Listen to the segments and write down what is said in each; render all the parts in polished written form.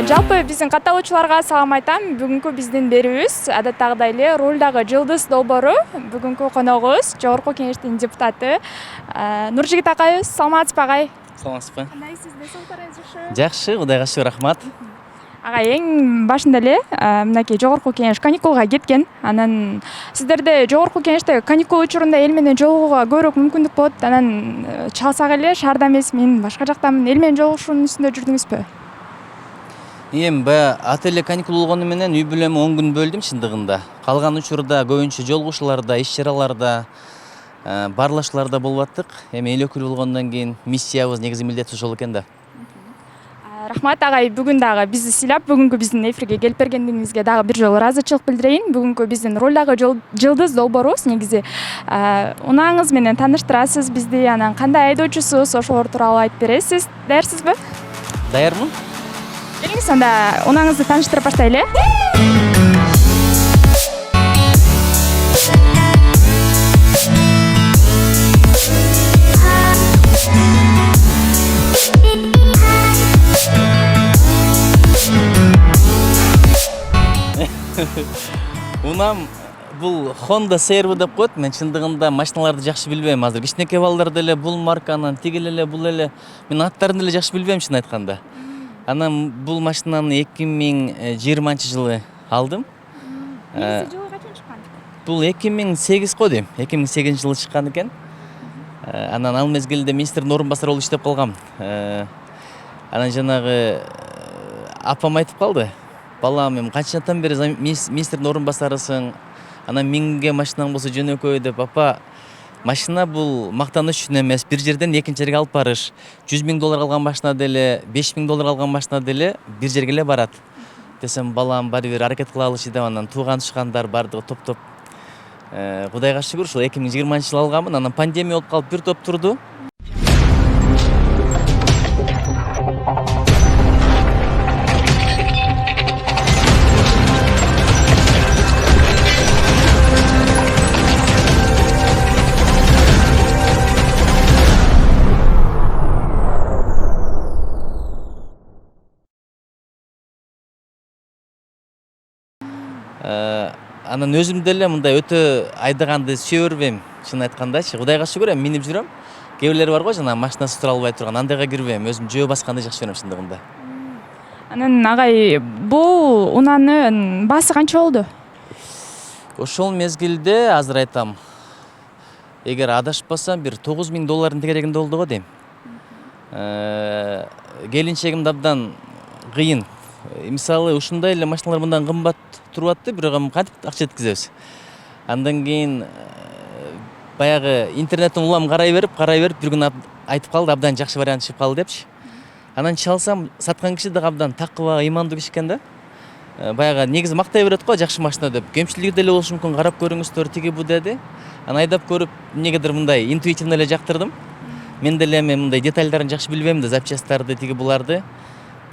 Жалпы биздин катталуучуларга салам айтам. Бүгүнкү биздин берүүбүз адаттагыдай эле рулдагы жылдыз долбоору. Бүгүнкү коногубуз Жогорку Кеңештин депутаты Нуржигит акайыбыз. Саламатсызбы агай? Саламатсызбы. Кандай сиздин соолуктарыңыз жакшы? Жакшы, Кудайга шүгүр, рахмат. Агай, эң башында эле мынакей Жогорку Кеңеш каникулга кеткен. Анан сиздерде Жогорку Кеңеште каникул учурунда эл менен жолугууга көбүрөөк мүмкүндүк болот. Анан чалсак эле шаарда эмес, мен башка жактамын, эл менен жолугушуунун үстүндө жүрдүңүзбү? Эми баягы ата эле каникул болгону менен үй бүлөмө 10 күн бөлдүм чындыгында. Калган учурда көбүнчө жолугушууларда, иш-чараларда, баарлашууларда болуп аттык. Эми эл өкүлү болгондон кийин миссиябыз, негизи милдет ошол экен да. Рахмат агай, бүгүн дагы бизди сыйлап, бүгүнкү биздин эфирге келип бергениңизге дагы бир жолу ыраазычылык билдирейин. Бүгүнкү биздин ролдагы жылдыз долбоорубуз негизи унааңыз менен тааныштырасыз бизди, анан кандай айдоочусуз, ошолор тууралуу айтып бересиз. Даярсызбы? Даярмын. Келиңиз анда унааңызды тааныштырып баштайлы. Унам бул Honda CR-V деп коет. Мен чындыгында машиналарды жакшы билбейм. Азыр кичинекей балдар деле бул марканын, тигил эле, бул эле мен аттарын деле жакшы билбейм чын айтканда. Анан бул машинаны 2020-жылы алдым. Жылы качан чыккан? Бул 2008 го дейм. 2008-жылы чыккан экен. Анан ал мезгилде министрдин орун басары болуп иштеп калгам. Анан жанагы апам айтып калды. Балам, эми канчадан бери министрдин орун басарысың? Анан минге машинаң болсо жөнөкөй деп, апа, машина бул мактаныш үчүн эмес, бир жерден экинчи жерге алып барыш. $100,000 алган машина деле, $5,000 алган машина деле бир жерге эле барат. Десем, балам, баары бир аракет кылалычы деп, анан тууган тушкандар бардыгы топтоп. Кудайга шүгүр, ушул 2020-жылы алганмын. Анан пандемия болуп калып бир топ турду. Анан өзүм деле мындай өтө айдаганды сүйө бербейм, чын айткандачы. Кудайга шүгүр, эми минип жүрөм. Кээ бирлери бар го, жана машинасы тура албай турган, андайга кирбейм. Өзүм жөө басканды жакшы көрөм чындыгында. Анан агай, бул унанын баасы канча болду? Ошол мезгилде азыр айтам. Эгер адашпасам, бир $9,000 тегерегинде болду го дейм. Келинчегим абдан кыйын. Мисалы, ушундай эле машиналар мындан кымбат туруп атты, бирок эми кантип акча жеткизебиз. Андан кийин баягы интернеттен улам карай берип, бир күн айтып калды, абдан жакшы вариант чыгып калды депчи. Анан чалсам, саткан киши дагы абдан такыба, ыймандуу киши экен да. Баягы негизи мактай берет го, жакшы машина деп. Кемчилиги деле болушу мүмкүн, карап көрүңүздөр, тиги бу деди. Анан айдап көрүп, эмнегедир мындай интуитивно эле жактырдым. Мен деле эми мындай детальдарын жакшы билбейм да, запчасттарды, тиги буларды.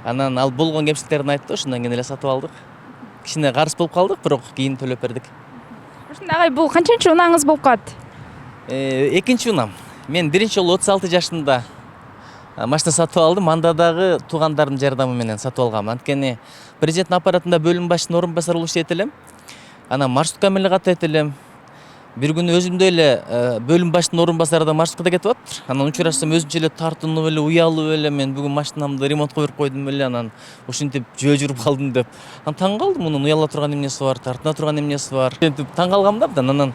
Анан ал болгон кемчиликтерин айтты, ошондон кийин эле сатып алдык. Кичине карыз болуп калдык, бирок кийин төлөп бердик. Ошондо агай, бул канчанчы унааңыз болуп калат? Экинчи унам. Мен биринчи жолу 36 жашымда машина сатып алдым. Анда дагы туугандардын жардамы менен сатып алгам. Анткени президенттин аппаратында бөлүм башчысынын орун басары болуп иштейт элем. Анан маршрутка эле катайт элем. Бир күнү өзүмдө эле бөлүм башчысынын орун басары да маршруткада кетип атыптыр. Анан учурашсам өзүнчө эле тартынып эле, уялып эле, мен бүгүн машинамды ремонтко берип койдум эле, анан ушинтип жөө жүрүп калдым деп. Анан таң калдым, мунун уяла турган эмнеси бар, тартына турган эмнеси бар. Антип таң калгам да абдан. Анан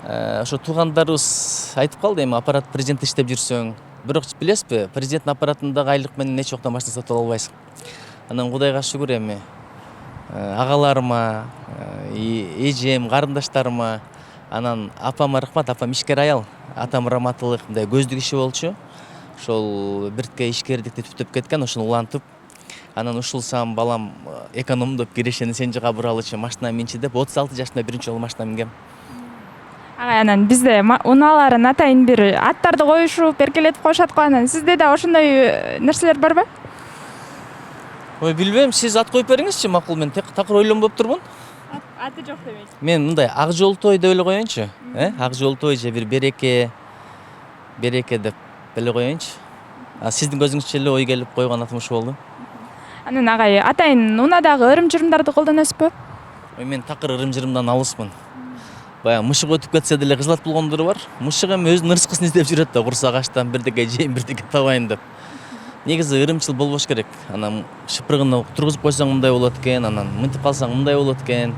ошо туугандарыбыз айтып калды, эми аппарат президент иштеп жүрсөң, бирок билесизби, президенттин аппаратындагы айлык менен эч жокто машина сатып албайсың. Анан Кудайга шүгүр, эми агаларыма, эжем, карындаштарыма, анан апама рахмат, апам ишкер аял, атам раматылык, мындай көздүк иши болчу. Ошол биртке ишкердикти түптөп кеткен, ошону улантып, анан ушулсам балам экономдоп кирешени сен жака буралычы, машина минчи деп 36 жашымда биринчи жолу машина мингем. Агай, анан бизде унааларын атайын бир аттарды коюшуп, эркелетип коюшат го, анан сизде да ошондой нерселер барбы? Ой, билбейм, сиз ат коюп бериңизчи, макул, мен такыр ойлонбоп турмун. Аты жок демейсиз. Мен мындай Ак Жолтой деп эле коеюнчу. Ак Жолтой же бир Береке деп эле коеюнчу. Сиздин көзүңүзчө эле ой келип койгон атым ушу болду. Анан агай атайын унаадагы ырым-жырымдарды колдоносузбу? Мен такыр ырым-жырымдан алысмын. Баягы мышык өтүп кетсе деле кызылат болгондору бар. Мышык эми өзүнүн ырыскысын издеп жүрөт да, курсак ачтан бирдеке жейин, бирдеке табайын деп. Негизи ырымчыл болбош керек. Анан шыпырыгын тургузуп койсоң мындай болот экен, анан мынтип калсаң мындай болот экен.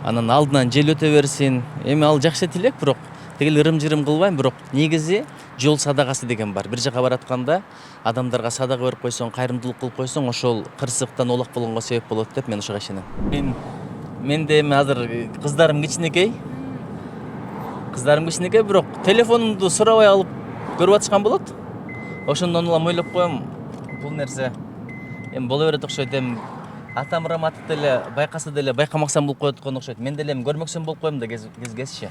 Анан алдынан жел өтө берсин. Эми ал жакшы тилек, бирок тигил ырым-жырым кылбайм, бирок негизи жол садагасы деген бар. Бир жака баратканда адамдарга садага берип койсоң, кайрымдуулук кылып койсоң, ошол кырсыктан олак болгонго себеп болот деп мен ошого ишенем. Менде эми азыр кыздарым кичинекей. Бирок телефонумду сурабай алып көрүп атышкан болот. Ошондон улам ойлоп коем, бул нерсе эми боло берет окшойт. Эми атам раматып деле байкаса деле байкамаксан болуп коет экен окшойт. Мен деле эми көрмөксөн болуп коем да кез-кезчи.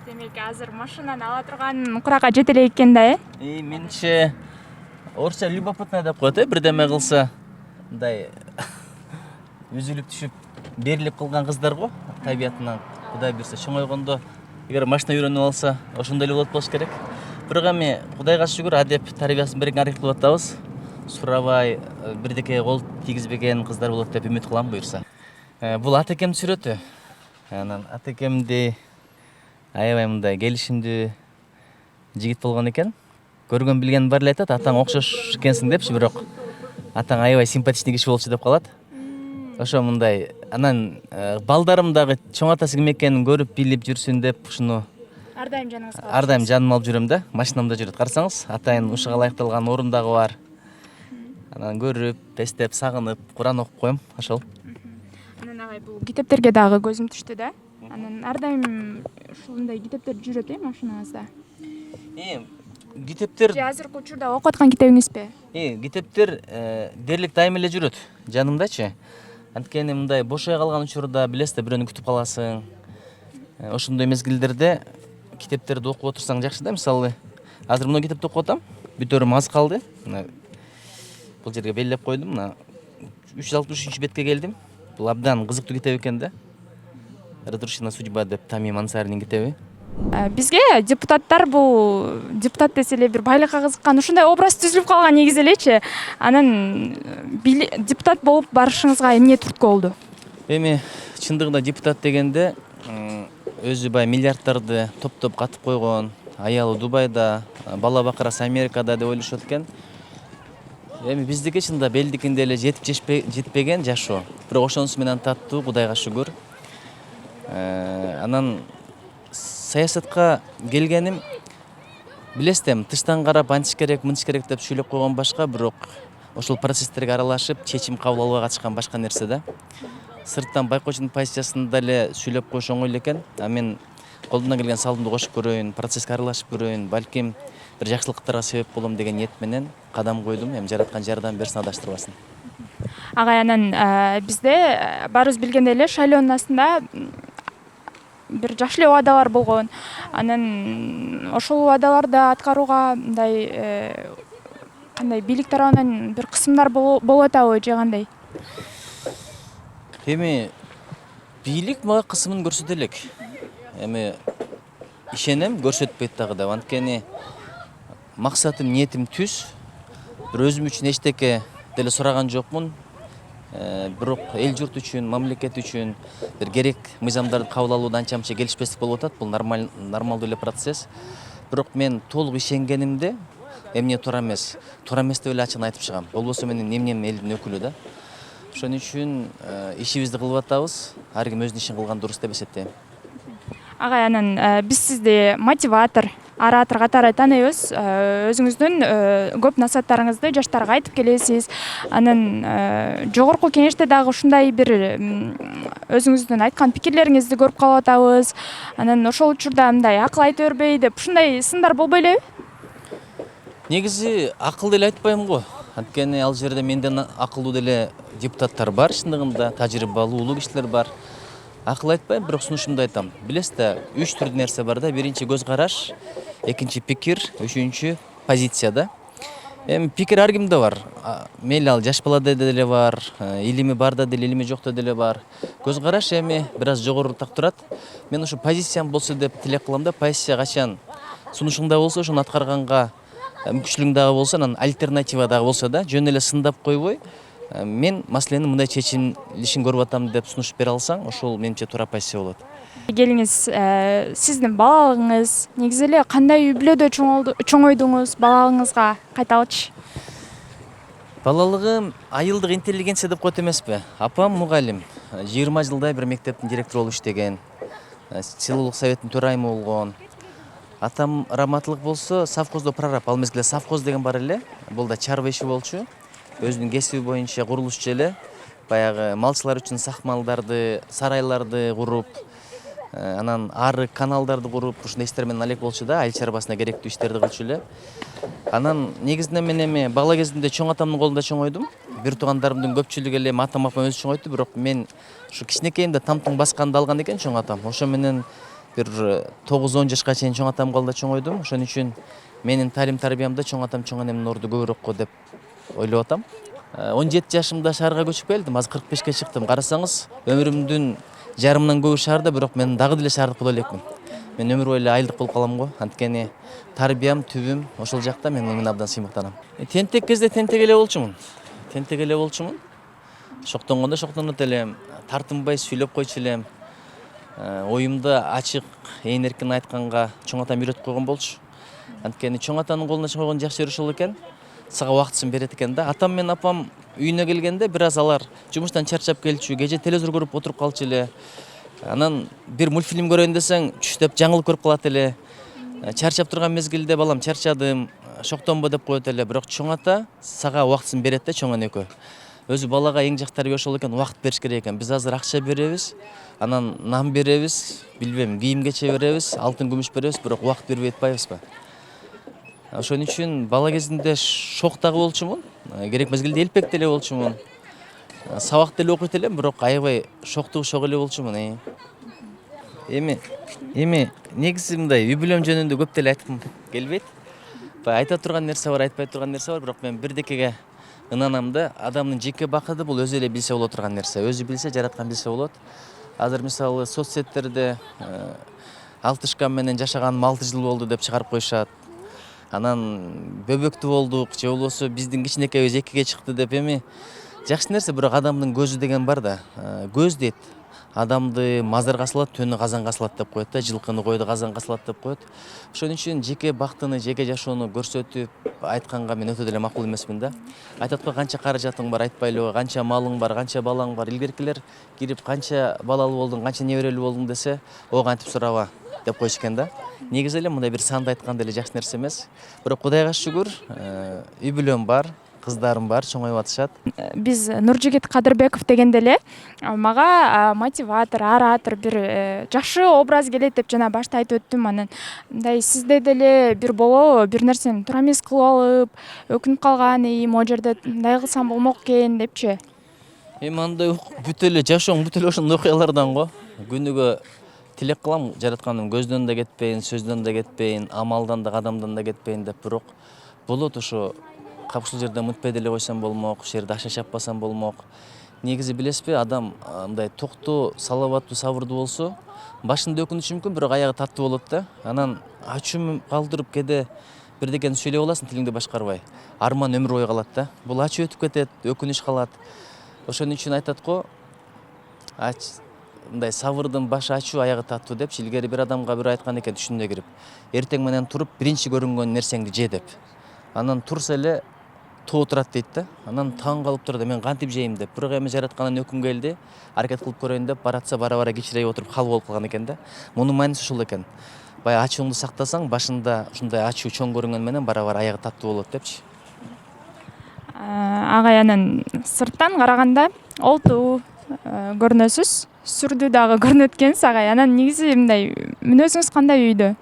Демек азыр машинаны ала турган куракка жете элек экен да, Менимче орусча любопытно деп коет, бирдеме кылса мындай үзүлүп түшүп берилип кылган кыздар го табиятынан. Кудай берсе чоңойгондо эгер машина үйрөнүп алса, ошондой эле болот болуш керек. Бирок эми Кудайга шүгүр адеп тарбиясын берген аракет кылып атабыз. Сурабай бирдеке кол тийгизбеген кыздар болот деп үмүт кылам буюрса. Бул атекемдин сүрөтү. Анан атекемди аябай мындай келишимдүү жигит болгон экен. Көргөн билген бар эле айтат, атаң окшош экенсиң депчи, бирок атаң аябай симпатичный киши болчу деп калат. Ошо мындай. Анан балдарым дагы чоң атасы ким экенин көрүп билип жүрсүн деп ушуну Ар дайым жаныңызга. ар дайым жаныма алып жүрөм да. Машинамда жүрөт. Карасаңыз, атайын ушуга ылайыкталган орун дагы бар. Анан көрүп, эстеп, сагынып, Куран окуп коем, ошол. Анан агай бул китептерге дагы көзүм түштү да. Анан ар дайым ушундай китептер жүрөт машинаңызда. Китептер Же азыркы учурда окуп аткан китебиңизби? китептер дерлик дайым эле жүрөт жанымдачы. Анткени мындай бошой калган учурда билесиз да, бирөөнү күтүп каласың. Ошондой мезгилдерде китептерди окуп отурсаң жакшы да. Мисалы, азыр мына китепти окуп атам. Бүтөрүм аз калды. Мына бул жерге белгилеп койдум. Мына 363 бетке келдим. Бул абдан кызыктуу китеп экен да. Разрушена судьба деп Тамим Ансаринин китеби. Бизге депутаттар бул депутат десе эле бир байлыкка кызыккан ушундай образ түзүлүп калган негизи элечи. Анан депутат болуп барышыңызга эмне түрткү болду? Эми чындыгында депутат дегенде өзү бай миллиардтарды топтоп катып койгон, аялы Дубайда, бала бакырасы Америкада деп ойлошот экен. Эми биздики чында белдикинде эле жетип жетпеген жашоо. Бирок ошонусу менен таттуу, Кудайга шүгүр. Анан саясатка келгеним, билесиз, тыштан карап антиш керек, мынтиш керек деп сүйлөп койгон башка, бирок ошол процесстерге аралашып, чечим кабыл алууга катышкан башка нерсе да. Сырттан байкоочунун позициясында эле сүйлөп коюш оңой эле экен. Мен колумдан келген салымды кошуп көрөйүн, процесске аралашып көрөйүн, балким бир жакшылыктарга себеп болом деген ниет менен кадам койдум. Эми жараткан жардам берсин, адаштырбасын. Агай, анан бизде баарыбыз билгендей эле шайлоонун астында бир жакшы эле убадалар болгон. Анан ошол убадаларды аткарууга мындай кандай бийлик тарабынан бир кысымдар болуп атабы же кандай? Эми бийлик мага кысымын көрсөтө элек. Эми ишенем, көрсөтпөйт дагы деп. Анткени максатым, ниетим түз. Бир өзүм үчүн эчтеке деле сураган жокмун. Бирок эл журт үчүн, мамлекет үчүн бир керек мыйзамдарды кабыл алууда анча-мынча келишпестик болуп атат. Бул нормалдуу эле процесс. Бирок мен толук ишенгенимде эмне туура эмес деп эле ачык айтып чыгам. Болбосо менин эмнем элдин өкүлү да. Ошон үчүн ишибизди кылып атабыз. Ар ким өзүнүн ишин кылган дурус деп эсептейм. Агай, анан биз сизди мотиватор, оратор катары тааныйбыз. Өзүңүздүн көп насааттарыңызды жаштарга айтып келесиз. Анан жогорку кеңеште дагы ушундай бир өзүңүздүн айткан пикирлериңизди көрүп калып атабыз. Анан ошол учурда мындай акыл айта бербей деп ушундай сындар болбой элеби? Негизи акыл деле айтпайм го. Анткени ал жерде менден акылдуу деле депутаттар бар, чындыгында тажрыйбалуу улуу кишилер бар. Акыл айтпайм, бирок сунушумду айтам. Билесиз да, 3 түрдүү нерсе бар да. Биринчи көз караш, экинчи пикир, үчүнчү позиция да. Эми пикир ар кимде бар. Мейли ал жаш балада деле бар, илими барда деле, илими жокто деле бар. Көз караш эми бир аз жогору турат. Мен ушу позициям болсо деп тилек кылам да. Позиция качан сунушуңда болсо, ошону аткарганга мүмкүнчүлүгүң дагы болсо, анан альтернатива дагы болсо да жөн эле сындап койбой, мен маселенин мындай чечилишин көрүп атам деп сунуш бере алсаң, ошол менимче туура позиция болот. Келиңиз, сиздин балалыгыңыз негизи эле кандай үй бүлөдө чоңойдуңуз? Балалыгыңызга кайталычы. Балалыгым айылдык интеллигенция деп коет эмеспи? Апам мугалим, 20 жылдай бир мектептин директору болуп иштеген, селолук советтин төрайымы болгон. Атам раматылык болсо совхоздо прораб, ал мезгилде совхоз деген бар эле. Бул да чарба иши болчу. Өзүнүн кесиби боюнча курулушчу эле. Баягы малчылар үчүн сакмалдарды, сарайларды куруп, анан арык, каналдарды куруп, ушундай иштер менен алек болчу да, айыл чарбасына керектүү иштерди кылчу эле. Анан негизинен мен эми бала кезимде чоң атамдын колунда чоңойдум. Бир туугандарымдын көпчүлүгү эле атам апам өзү чоңойту, бирок мен ушу кичинекейимде тамтың басканды алган экен чоң атам. Ошо менен бир 9-10 жашка чейин чоң атамдын колунда чоңойдум. Ошон үчүн менин талим тарбиямда чоң атам чоң энемдин орду көбүрөөк го деп ойлоп атам. 17 жашымда шаарга көчүп келдим, азыр 45ке чыктым. Карасаңыз, өмүрүмдүн жарымынан көбү шаарда, бирок мен дагы деле шаардык боло элекмин. Мен өмүр бою эле айылдык болуп калам го. Анткени тарбиям, түбүм ошол жакта, мен муну абдан сыймыктанам. Тентек кезде тентек эле болчумун. Тентек эле болчумун. Шоктонгондо шоктонот элем, тартынбай сүйлөп койчу элем. Оюмду ачык, ээн эркин айтканга чоң атам үйрөтүп койгон болчу. Анткени чоң атанын колуна чоңойгон жакшы жери ошол экен. Сага убактысын берет экен да. Атам менен апам үйүнө келгенде бир аз алар жумуштан чарчап келчү, кече телевизор көрүп отуруп калчу эле. Анан бир мультфильм көрөйүн десең, түштөп жаңылык көрүп калат эле. Чарчап турган мезгилде балам чарчадым, шоктонбо деп коет эле. Бирок чоң ата сага убактысын берет да, чоң энекө. Өзү балага эң жакшы тарбия ошол экен, убакыт бериш керек экен. Биз азыр акча беребиз, анан нан беребиз, билбейм, кийим кече беребиз, алтын күмүш беребиз, бирок убакыт бербей атпайбызбы? Ошон үчүн бала кезимде шок дагы болчумун, керек мезгилде элпек деле болчумун. Сабак деле окуйт элем, бирок аябай шоктугу шок эле болчумун. Эми негизи мындай үй бүлөм жөнүндө көп деле айткым келбейт. Айта турган нерсе бар, айтпай турган нерсе бар, бирок мен бирдекеге ынанам да, адамдын жеке бакыты бул өзү эле билсе боло турган нерсе. Өзү билсе, жараткан билсе болот. Азыр мисалы соц сеттерде 60 менен жашаганым 6 жыл болду деп чыгарып коюшат. Анан бөбөктүү болдук, же болбосо биздин кичинекейибиз 2ге чыкты деп. Эми жакшы нерсе, бирок адамдын көзү деген бар да. Көз дейт, адамды мазарга салат, төнү казанга салат деп коет да, жылкыны койду казанга салат деп коет. Ошон үчүн жеке бактыны, жеке жашоону көрсөтүп айтканга мен өтө деле макул эмесмин да. Айтат го, канча каражатың бар, айтпайлыбы, канча малың бар, канча балаң бар. Илгеркилер кирип канча балалуу болдуң, канча неберелүү болдуң десе, ого антип сураба деп койчу экен да. Негизи эле мындай бир санды айткан деле жакшы нерсе эмес. Бирок Кудайга шүгүр, үй бүлөм бар, кыздарым бар, чоңоюп атышат. Биз Нуржигит Кадырбеков дегенде эле мага мотиватор, оратор, бир жакшы образ келет деп жана башта айтып өттүм. Анан мындай сизде деле бир болобу, бир нерсени туура эмес кылып алып, өкүнүп калган, могу жерде мындай кылсам болмок экен депчи. Эми андай бүт эле жашооң бүт эле ошондой окуялардан го. Күнүгө тилек кылам, жаратканым көздөн да кетпейин, сөздөн да кетпейин, амалдан да, кадамдан да кетпейин деп. Бирок болот ошо капшыл жерде мынтпай деле койсом болмок, ошол жерде аша чаппасам болмок. Негизи билесизби, адам мындай токтуу, салабаттуу, сабырдуу болсо, башында өкүнүшү мүмкүн, бирок аягы таттуу болот да. Анан ачуу калтырып кээде бирдекени сүйлөй аласың, тилиңди башкарбай. Арман өмүр бою калат да. Бул ачуу өтүп кетет, өкүнүч калат. Ошон үчүн айтат го, мындай сабырдын башы ачуу, аягы таттуу депчи. Илгери бир адамга бир айткан экен түшүнүнө кирип. Эртең менен туруп, биринчи көрүнгөн нерсеңди же деп. Анан турса эле тоо турат дейт да. Анан таң калып турат, мен кантип жейм деп. Бирок эми жараткандан өкүм келди, аракет кылып көрөйүн деп баратса бара-бара кичирейип отуруп хал болуп калган экен да. Мунун мааниси ушул экен. Баягы ачууңду сактасаң, башында ушундай ачуу чоң көрүнгөн менен бара-бара аягы таттуу болот депчи. Агай, анан сырттан караганда олтуу көрүнөсүз, сүрдүү дагы көрүнөт экенсиз агай. Анан негизи мындай мүнөзүңүз кандай үйдө?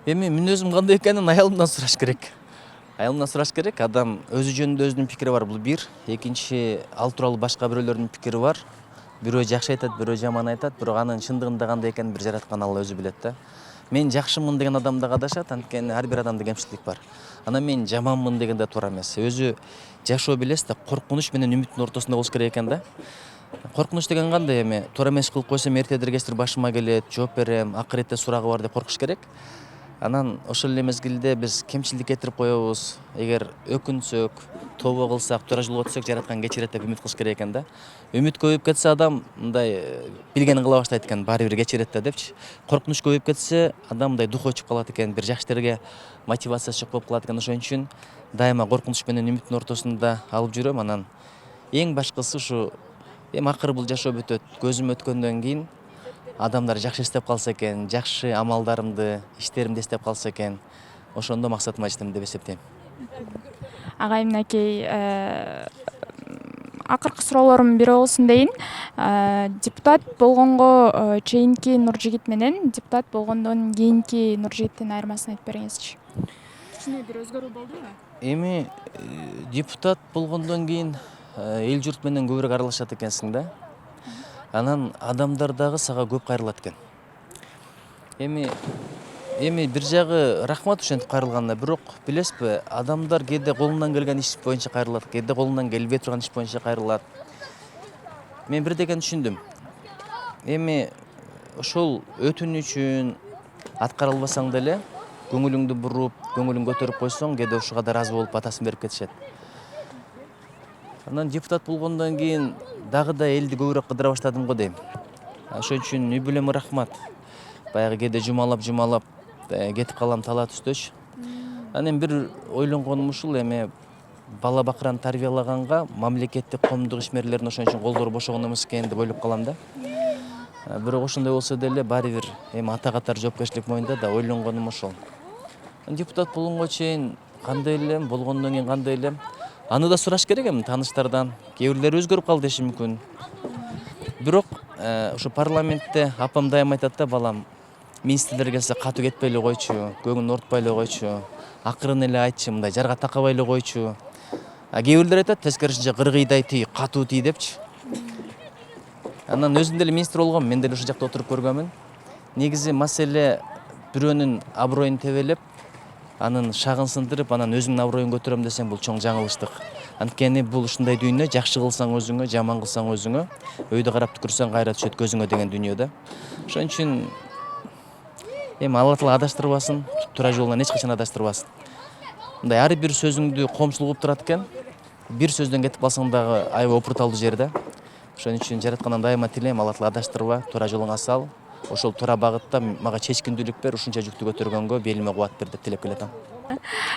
Эми мүнөзүм кандай экенин аялымдан сураш керек. Аялымдан сураш керек. Адам өзү жөнүндө өзүнүн пикири бар, бул бир. Экинчи, ал тууралуу башка бирөөлөрдүн пикири бар. Бирөө жакшы айтат, бирөө жаман айтат, бирок анын чындыгында кандай экенин бир жараткан Алла өзү билет да. Мен жакшымын деген адам дагы адашат, анткени ар бир адамда кемчилик бар. Анан мен жаманмын деген да туура эмес. Өзү жашоо билесиз да, коркунуч менен үмүттүн ортосунда болуш керек экен да. Коркунуч деген кандай, эми туура эмес кылып койсом эртедир кечтир башыма келет, жооп берем, акыретте сурагы бар деп коркуш керек. Анан ошол эле мезгилде биз кемчилик кетирип коебуз. Эгер өкүнсөк, тобо кылсак, туура жолго өтсөк жараткан кечирет деп үмүт кылыш керек экен да. Үмүт көбөйүп кетсе адам мындай билгенин кыла баштайт экен, баары бир кечирет да депчи. Коркунуч көбөйүп кетсе адам мындай дух өчүп калат экен, бир жакшы иштерге мотивациясы жок болуп калат экен. Ошон үчүн дайыма коркунуч менен үмүттүн ортосунда алып жүрөм. Анан эң башкысы ушу эми акыры бул жашоо бүтөт. Көзүм өткөндөн кийин адамдар жакшы эстеп калса экен, жакшы амалдарымды, иштеримди эстеп калса экен, ошондо максатыма жетем деп эсептейм. Агай мынакей акыркы суроолорумдун бири болсун дейин. Депутат болгонго чейинки Нуржигит менен депутат болгондон кийинки Нуржигиттин айырмасын айтып бериңизчи. Кичине бир өзгөрүү болдубу? Эми депутат болгондон кийин эл журт менен көбүрөөк аралашат экенсиң да. Анан адамдар дагы сага көп кайрылат экен. Эми бир жагы рахмат ошентип кайрылганына, бирок билесизби, адамдар кээде колунан келген иш боюнча кайрылат, кээде колунан келбей турган иш боюнча кайрылат. Мен бирдекени түшүндүм. Эми ошол өтүнүчүн аткара албасаң деле көңүлүңдү буруп, көңүлүң көтөрүп койсоң, кээде ушуга да ыраазы болуп батасын берип кетишет. Анан депутат болгондон кийин дагы да элди көбүрөөк кыдыра баштадым го дейм. Ошон үчүн үй бүлөмө рахмат. Баягы кээде жумалап кетип калам талаа түстөчү. Анан бир ойлонгонум ушул, эми бала бакыраны тарбиялаганга мамлекеттик коомдук ишмерлердин ошон үчүн колдору бошогон эмес экен деп ойлоп калам да. Бирок ошондой болсо деле баары бир эми ата катар жоопкерчилик мойнунда да, ойлонгонум ошол. Депутат болгонго чейин кандай элем, болгондон кийин кандай элем? Аны да сураш керек эми тааныштардан. Кээ бирлери өзгөрүп калды деши мүмкүн. Бирок ушу парламентте апам дайыма айтат да, балам, министрлер келсе катуу кетпей эле койчу, көңүлүн ортпой эле койчу, акырын эле айтчы, мындай жарга такабай эле койчу. Кээ бирлер айтат тескерисинче кыргыйдай тий, катуу тий депчи. Анан өзүм деле министр болгом, мен деле ушул жакта отуруп көргөнмүн. Негизи маселе бирөөнүн аброюн тебелеп, анын шагын сындырып, анан өзүңдүн аброюн көтөрөм десең, бул чоң жаңылыштык. Анткени бул ушундай дүйнө, жакшы кылсаң өзүңө, жаман кылсаң өзүңө, өйдө карап түкүрсөң кайра түшөт көзүңө деген дүйнө да. Ошон үчүн эми Алла Таала адаштырбасын, туура жолдон эч качан адаштырбасын. Мындай ар бир сөзүңдү коомчулук угуп турат экен. Бир сөздөн кетип калсаң дагы аябай опурталдуу жер да. Ошон үчүн жараткандан дайыма тилейм, Алла Таала адаштырба, туура жолуңа сал. Ошол туура багытта мага чечкиндүүлүк бер, ушунча жүктү көтөргөнгө белиме кубат бер деп тилеп келатам.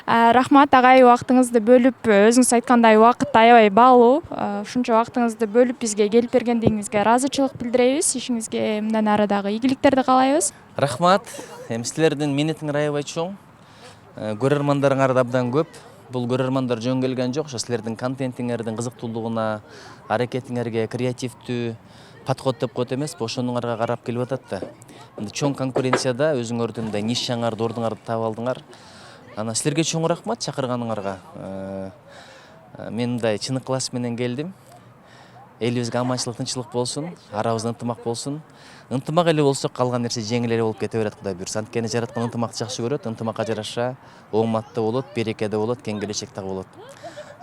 Рахмат агай, убактыңызды бөлүп, өзүңүз айткандай убакыт аябай баалуу. Ушунча убактыңызды бөлүп бизге келип бергендигиңизге ыраазычылык билдиребиз. Ишиңизге мындан ары дагы ийгиликтерди каалайбыз. Рахмат. Эми силердин минетиңер аябай чоң. Көрөрмандарыңар да абдан көп. Бул көрөрмандар жөн келген жок. Ошо силердин контентиңердин кызыктуулугуна, аракетиңерге, креативдүү подход деп коет эмеспи, ошонуңарга карап келип атат да. Мындай чоң конкуренцияда өзүңөрдүн мындай нишаңарды, ордуңарды таап алдыңар. Анан силерге чоң рахмат чакырганыңарга. Мен мындай чын ыкылас менен келдим. Элибизге аманчылык, тынччылык болсун, арабыз ынтымак болсун. Ынтымак эле болсок, калган нерсе жеңил эле болуп кете берет, Кудай буйрса. Анткени жараткан ынтымакты жакшы көрөт, ынтымакка жараша ооматта болот, берекеде болот, кең келечек дагы болот.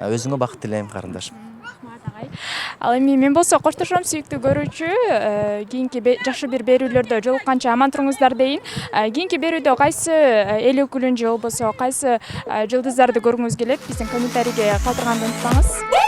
Өзүңө бакыт тилейм, карындашым. Ал эми мен болсо коштошом, сүйүктүү көрүүчү. Кийинки жакшы бир берүүлөрдө жолукканча аман туруңуздар дейин. Кийинки берүүдө кайсы эл өкүлүн же болбосо кайсы жылдыздарды көргүңүз келет, биздин комментарийге калтырганды унутпаңыз.